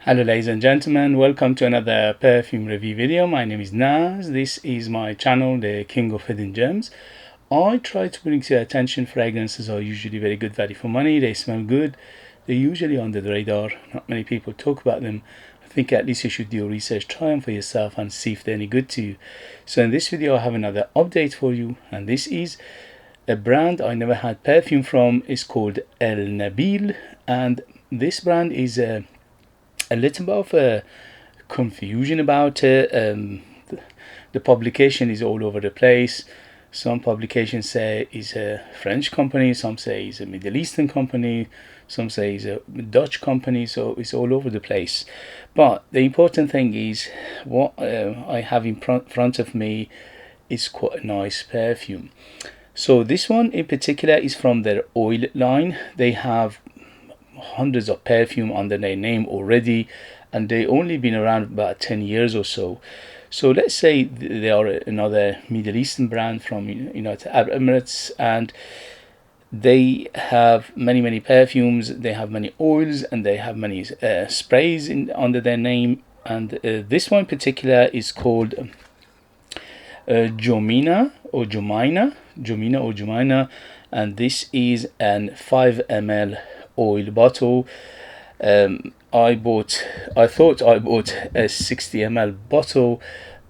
Hello ladies and gentlemen, welcome to another perfume review video. My name is Naz. This is my channel, the King of Hidden Gems. I try to bring to your attention fragrances are usually very good value for money. They smell good. They're usually under the radar. Not many people talk about them. I think at least you should do your research, try them for yourself and see if they're any good to you. So in this video I have another update for you, and this is a brand I never had perfume from. It's called Nabil, and this brand is a little bit of a confusion about it. The publication is all over the place. Some publications say it's a French company, some say it's a Middle Eastern company, some say it's a Dutch company, so it's all over the place. But the important thing is what I have in front of me is quite a nice perfume. So this one in particular is from their oil line. They have hundreds of perfume under their name already, and they only been around about 10 years or so. So let's say they are another Middle Eastern brand from United Arab Emirates, and they have many perfumes, they have many oils, and they have many sprays under their name. And this one in particular is called Joumayna, and this is an 5 ml oil bottle. I thought I bought a 60 ml bottle,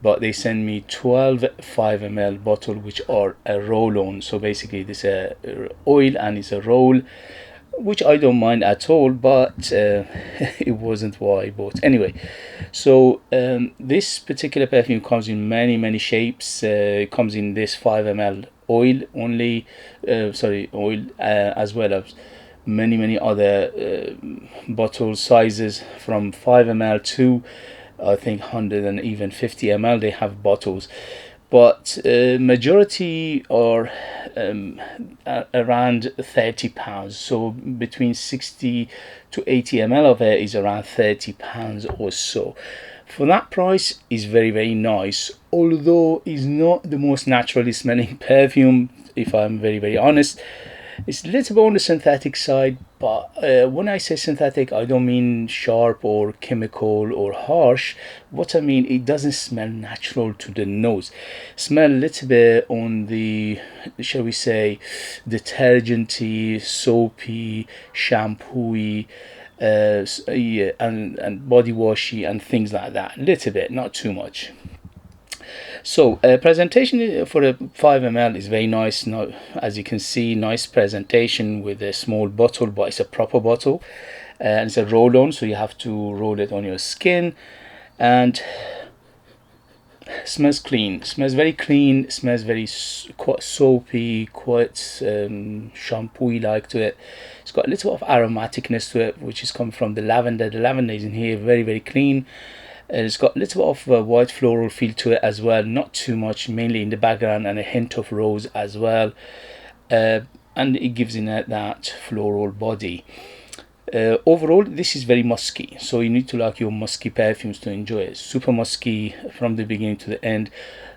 but they sent me 12 5 ml bottle, which are a roll-on. So basically this is a oil and it's a roll, which I don't mind at all, but it wasn't what I bought anyway. So this particular perfume comes in many shapes. It comes in this 5 ml oil only, oil, as well as many other bottle sizes from 5 ml to I think 100 and even 50 ml. They have bottles, but majority are around £30. So between 60 to 80 ml of it is around £30 or so. For that price is very nice, although it's not the most naturally smelling perfume, if I'm very honest. It's a little bit on the synthetic side, but when I say synthetic, I don't mean sharp or chemical or harsh. What I mean, it doesn't smell natural to the nose. Smell a little bit on the, shall we say, detergenty, soapy, shampooy, and body washy and things like that. A little bit, not too much. So presentation for a 5 ml is very nice. Now, as you can see, nice presentation with a small bottle, but it's a proper bottle, and it's a roll-on, so you have to roll it on your skin. And smells clean, smells very clean, smells very quite soapy, quite shampoo like to it. It's got a little of aromaticness to it, which is coming from the lavender. The lavender is in here, very clean. It's got a little bit of white floral feel to it as well, not too much, mainly in the background, and a hint of rose as well, and it gives in that floral body. Overall this is very musky, so you need to like your musky perfumes to enjoy it. Super musky from the beginning to the end,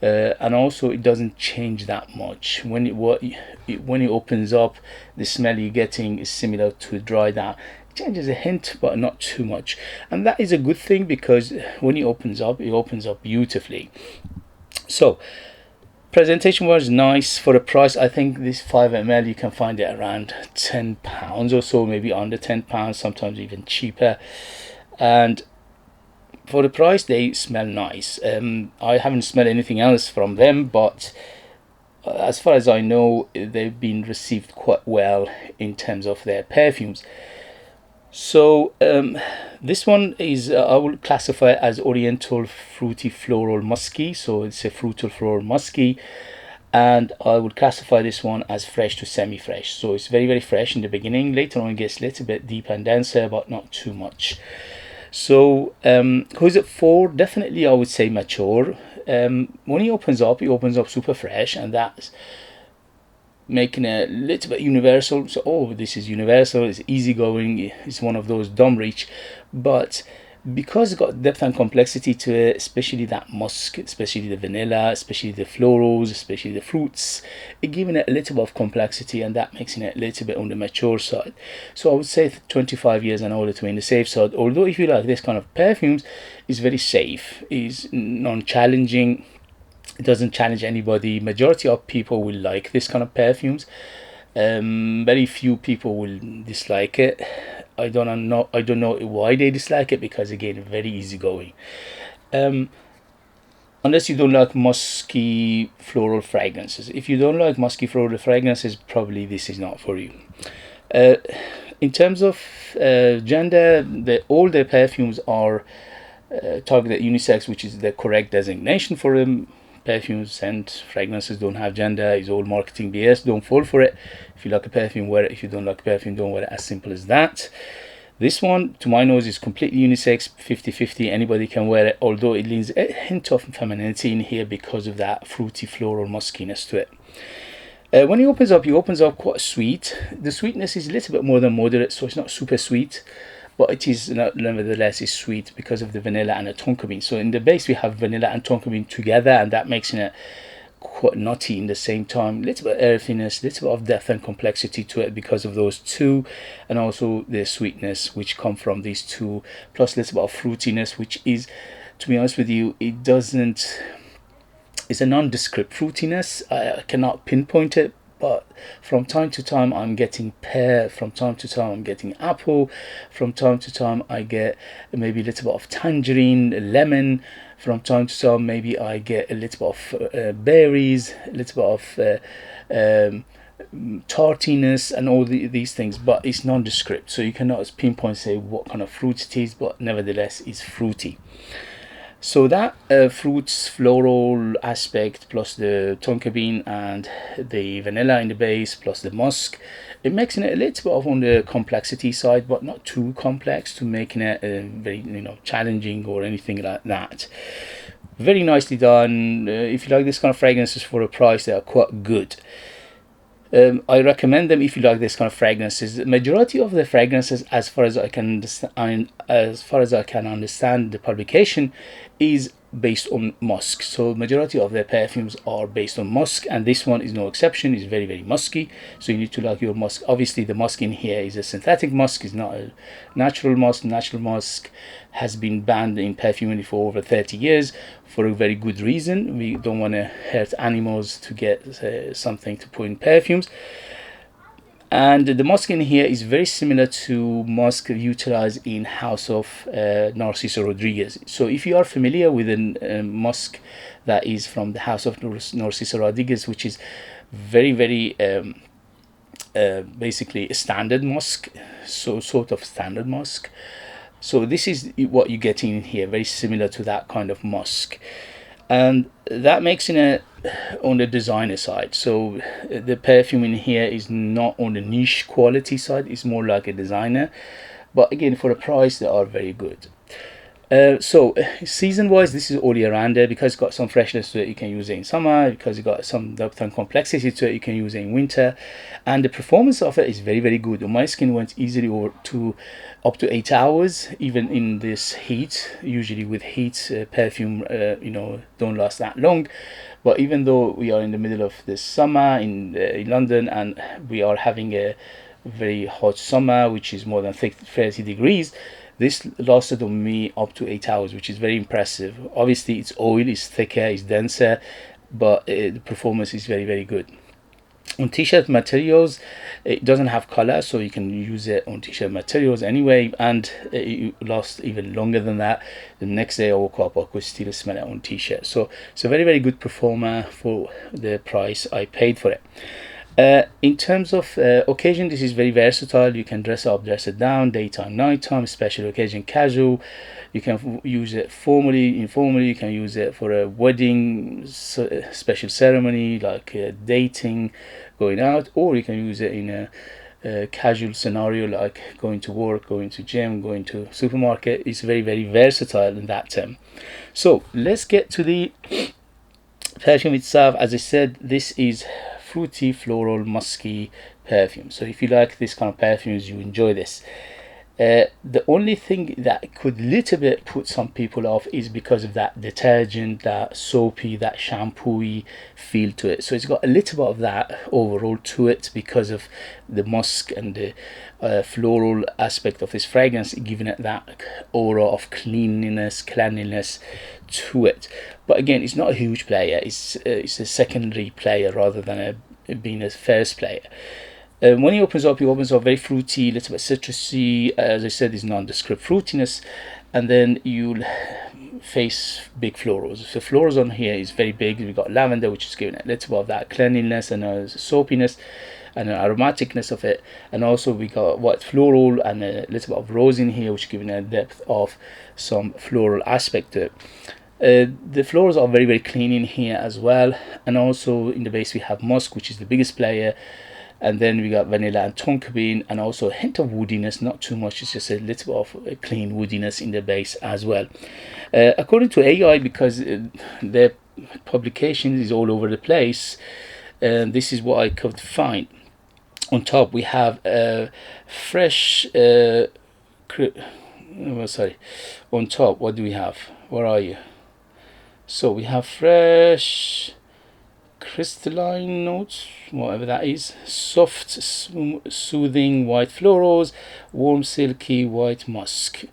and also it doesn't change that much. When it opens up, the smell you're getting is similar to dry down. Changes a hint, but not too much, and that is a good thing, because when it opens up beautifully. So presentation was nice. For the price, I think this 5 ml you can find it around £10 or so, maybe under £10, sometimes even cheaper. And for the price, they smell nice. I haven't smelled anything else from them, but as far as I know, they've been received quite well in terms of their perfumes. So this one is I will classify it as Oriental Fruity Floral Musky. So it's a fruital floral musky, and I would classify this one as fresh to semi-fresh. So it's very fresh in the beginning. Later on it gets a little bit deeper and denser, but not too much. So who is it for? Definitely I would say mature. When he opens up super fresh, and that's making a little bit universal. So this is universal, it's easygoing, it's one of those dumb reach. But because it's got depth and complexity to it, especially that musk, especially the vanilla, especially the florals, especially the fruits, it giving it a little bit of complexity, and that makes it a little bit on the mature side. So I would say 25 years and older to be in the safe side. Although if you like this kind of perfumes, it's very safe, is non-challenging, it doesn't challenge anybody. Majority of people will like this kind of perfumes. Very few people will dislike it. I don't know why they dislike it, because again, very easygoing. Unless you don't like musky floral fragrances. If you don't like musky floral fragrances, probably this is not for you. In terms of gender, all the perfumes are targeted unisex, which is the correct designation for them. Perfumes, scent, fragrances don't have gender. It's all marketing BS. Don't fall for it. If you like a perfume, wear it. If you don't like a perfume, don't wear it. As simple as that. This one, to my nose, is completely unisex, 50-50. Anybody can wear it, although it leaves a hint of femininity in here because of that fruity floral muskiness to it. When he opens up quite sweet. The sweetness is a little bit more than moderate, so it's not super sweet, but it is nevertheless is sweet because of the vanilla and the tonka bean. So in the base we have vanilla and tonka bean together, and that makes it quite nutty in the same time. Little bit of earthiness, little bit of depth and complexity to it because of those two, and also the sweetness which come from these two, plus little bit of fruitiness, which is, to be honest with you, it doesn't. It's a nondescript fruitiness. I cannot pinpoint it, but from time to time I'm getting pear, from time to time I'm getting apple, from time to time I get maybe a little bit of tangerine, lemon, from time to time maybe I get a little bit of berries, a little bit of tartiness, and all these things, but it's nondescript, so you cannot pinpoint say what kind of fruit it is, but nevertheless it's fruity. So that fruits floral aspect, plus the tonka bean and the vanilla in the base, plus the musk, it makes it a little bit of on the complexity side, but not too complex to making it very challenging or anything like that. Very nicely done. If you like this kind of fragrances for a price, they are quite good. I recommend them if you like this kind of fragrances. The majority of the fragrances, as far as I can understand, the publication is based on musk. So majority of their perfumes are based on musk, and this one is no exception. It's very, very musky, so you need to like your musk. Obviously the musk in here is a synthetic musk, is not a natural musk. Natural musk has been banned in perfumery for over 30 years for a very good reason. We don't want to hurt animals to get something to put in perfumes. And the musk in here is very similar to musk utilized in House of Narciso Rodriguez. So if you are familiar with a musk that is from the House of Narciso Rodriguez, which is very, very basically a standard musk, so sort of standard musk. So this is what you get in here, very similar to that kind of musk. And that makes it on the designer side. So the perfume in here is not on the niche quality side, it's more like a designer, but again, for the price they are very good. So season wise, this is all year round there, because it's got some freshness to it. You can use it in summer, because it's got some depth and complexity to it. You can use it in winter, and the performance of it is very, very good. On my skin went easily over to up to 8 hours, even in this heat. Usually with heat, perfume don't last that long, but even though we are in the middle of the summer in London, and we are having a very hot summer, which is more than 30 degrees, this lasted on me up to 8 hours, which is very impressive. Obviously it's oil, it's thicker, it's denser, but the performance is very, very good. On t-shirt materials, it doesn't have color, so you can use it on t-shirt materials anyway, and it lasts even longer than that. The next day I woke up, I could still smell it on t-shirt. So it's a very, very good performer for the price I paid for it. In terms of occasion, this is very versatile. You can dress up, dress it down, daytime, nighttime, special occasion, casual. You can use it formally, informally. You can use it for a wedding, special ceremony, like dating, going out, or you can use it in a casual scenario, like going to work, going to gym, going to supermarket. It's very, very versatile in that term. So let's get to the perfume itself. As I said, this is fruity, floral, musky perfume. So if you like this kind of perfumes, you enjoy this. The only thing that could little bit put some people off is because of that detergent, that soapy, that shampooy feel to it. So it's got a little bit of that overall to it because of the musk and the floral aspect of this fragrance, giving it that aura of cleanliness to it. But again, it's not a huge player. It's a secondary player rather than being a first player. When he opens up very fruity, a little bit citrusy. As I said, it's nondescript fruitiness, and then you'll face big florals. So florals on here is very big. We've got lavender, which is giving it a little bit of that cleanliness and soapiness and an aromaticness of it, and also we got white floral and a little bit of rose in here, which is giving a depth of some floral aspect to it. The florals are very clean in here as well, and also in the base we have musk, which is the biggest player. And then we got vanilla and tonka bean, and also a hint of woodiness, not too much, it's just a little bit of clean woodiness in the base as well. According to AI, because their publication is all over the place, this is what I could find. On top we have fresh on top, what do we have? Where are you? So we have fresh crystalline notes, whatever that is, soft, soothing white florals, warm, silky white musk.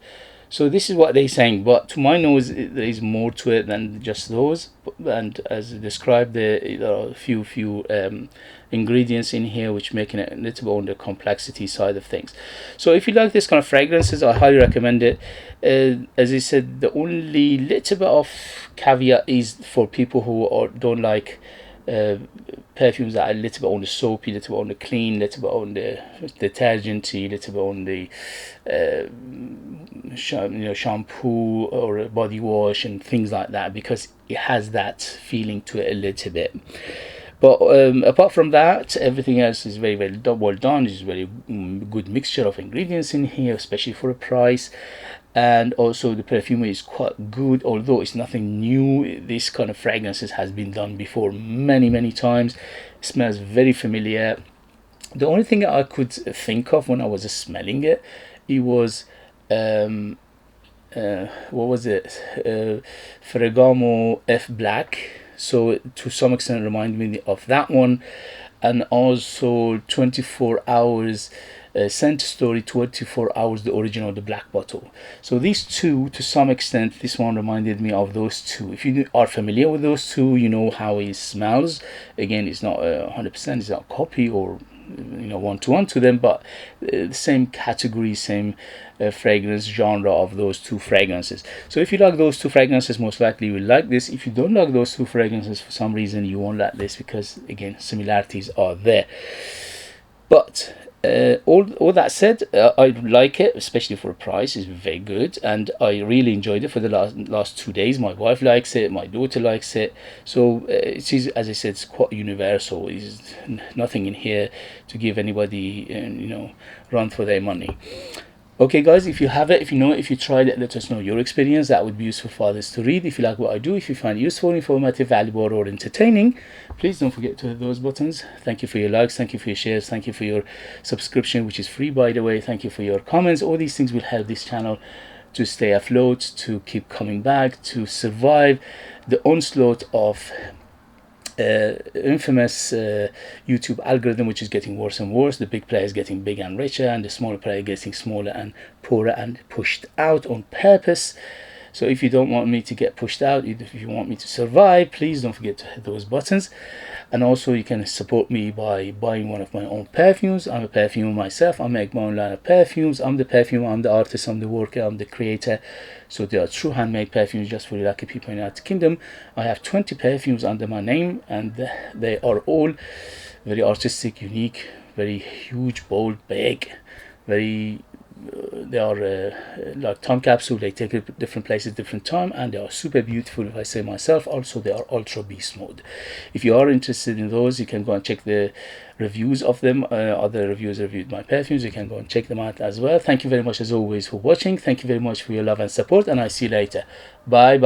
So this is what they're saying, but to my nose there is more to it than just those. And as described, there are a few ingredients in here which making it a little bit on the complexity side of things. So if you like this kind of fragrances, I highly recommend it. As I said, the only little bit of caveat is for people who don't like perfumes that are a little bit on the soapy, little bit on the clean, little bit on the detergenty, little bit on the shampoo or body wash and things like that, because it has that feeling to it a little bit. But apart from that, everything else is very well done. It's a very good mixture of ingredients in here, especially for a price. And also the perfume is quite good, although it's nothing new. This kind of fragrances has been done before many times. It smells very familiar. The only thing I could think of when I was smelling it, it was what was it, Ferragamo F Black. So to some extent it reminded me of that one. And also 24 hours Scent Story 24 hours, the original, the black bottle. So these two, to some extent, this one reminded me of those two. If you are familiar with those two, you know how it smells. Again, it's not 100%, it's not a copy or one-to-one to them, but the same category, same fragrance genre of those two fragrances. So if you like those two fragrances, most likely you will like this. If you don't like those two fragrances for some reason, you won't like this, because again, similarities are there. But all that said, I like it, especially for a price. It's very good, and I really enjoyed it for the last 2 days. My wife likes it, my daughter likes it. So it is, as I said, it's quite universal. There's nothing in here to give anybody run for their money. Okay guys, if you have it, if you know it, if you tried it, let us know your experience. That would be useful for others to read. If you like what I do, if you find it useful, informative, valuable, or entertaining, please don't forget to hit those buttons. Thank you for your likes, thank you for your shares, thank you for your subscription, which is free by the way. Thank you for your comments. All these things will help this channel to stay afloat, to keep coming back, to survive the onslaught of infamous YouTube algorithm, which is getting worse and worse. The big players getting bigger and richer, and the smaller player getting smaller and poorer and pushed out on purpose. So if you don't want me to get pushed out, if you want me to survive, please don't forget to hit those buttons. And also you can support me by buying one of my own perfumes. I'm a perfumer myself. I make my own line of perfumes. I'm the perfumer, I'm the artist, I'm the worker, I'm the creator. So they are true handmade perfumes just for the lucky people in the United Kingdom. I have 20 perfumes under my name, and they are all very artistic, unique, very huge, bold, big, very they are like time capsule. They take it different places, different time, and they are super beautiful, if I say myself. Also, they are ultra beast mode. If you are interested in those, you can go and check the reviews of them. Other reviewers reviewed my perfumes. You can go and check them out as well. Thank you very much as always for watching. Thank you very much for your love and support, and I see you later. Bye.